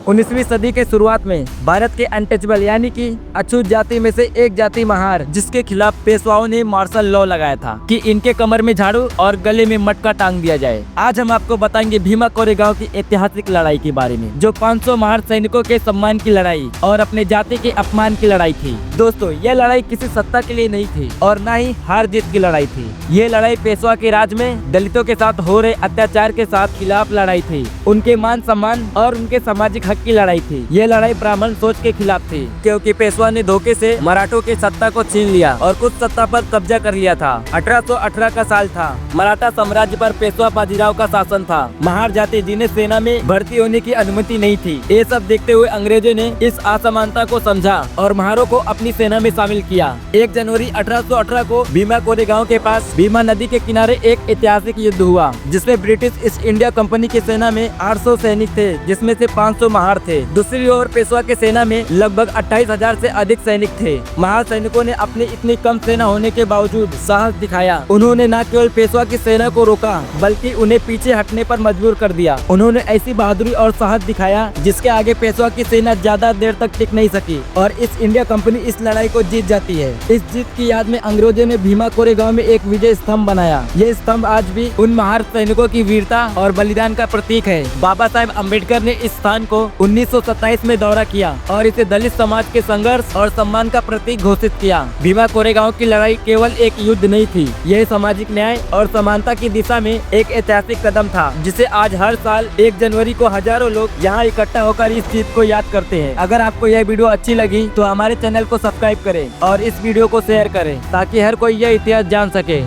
19वीं सदी के शुरुआत में भारत के अनटचेबल यानी कि अछूत जाति में से एक जाति महार, जिसके खिलाफ पेशवाओं ने मार्शल लॉ लगाया था कि इनके कमर में झाड़ू और गले में मटका टांग दिया जाए। आज हम आपको बताएंगे भीमा कोरेगांव की ऐतिहासिक लड़ाई के बारे में, जो 500 महार सैनिकों के सम्मान की लड़ाई और अपने जाति के अपमान की लड़ाई थी। दोस्तों, यह लड़ाई किसी सत्ता के लिए नहीं थी और न ही हार जीत की लड़ाई थी। ये लड़ाई पेशवा के राज में दलितों के साथ हो रहे अत्याचार के साथ खिलाफ लड़ाई थी, उनके मान सम्मान और उनके सामाजिक हक की लड़ाई थी। ये लड़ाई ब्राह्मण सोच के खिलाफ थी, क्योंकि पेशवा ने धोखे से मराठों की सत्ता को छीन लिया और कुछ सत्ता पर कब्जा कर लिया था। 1818 का साल था। मराठा साम्राज्य पर पेशवा बाजीराव का शासन था। महार जाति जिन्हें सेना में भर्ती होने की अनुमति नहीं थी। ये सब देखते हुए अंग्रेजों ने इस असमानता को समझा और महारों को अपनी सेना में शामिल किया। 1 जनवरी 1818 को भीमा कोरेगांव के पास भीमा नदी के किनारे एक ऐतिहासिक युद्ध हुआ, जिसमें ब्रिटिश ईस्ट इंडिया कंपनी की सेना में 800 सैनिक थे, जिसमें से 500 महार थे। दूसरी ओर पेशवा के सेना में लगभग 28,000 से अधिक सैनिक थे। महार सैनिकों ने अपनी इतनी कम सेना होने के बावजूद साहस दिखाया। उन्होंने न केवल पेशवा की सेना को रोका, बल्कि उन्हें पीछे हटने पर मजबूर कर दिया। उन्होंने ऐसी बहादुरी और साहस दिखाया जिसके आगे पेशवा की सेना ज्यादा देर तक टिक नहीं सकी और ईस्ट इंडिया कंपनी इस लड़ाई को जीत जाती है। इस जीत की याद में अंग्रेजों ने भीमा कोरेगांव में एक विजय स्तंभ बनाया। ये स्तंभ आज भी उन महार सैनिकों की वीरता और बलिदान का प्रतीक है। बाबा साहेब अम्बेडकर ने इस स्थान को 1927 में दौरा किया और इसे दलित समाज के संघर्ष और सम्मान का प्रतीक घोषित किया। भीमा कोरेगांव की लड़ाई केवल एक युद्ध नहीं थी, यह सामाजिक न्याय और समानता की दिशा में एक ऐतिहासिक कदम था, जिसे आज हर साल 1 जनवरी को हजारों लोग यहाँ इकट्ठा होकर इस जीत को याद करते हैं। अगर आपको यह वीडियो अच्छी लगी तो हमारे चैनल को सब्सक्राइब करें और इस वीडियो को शेयर करें, ताकि हर कोई यह इतिहास जान सके।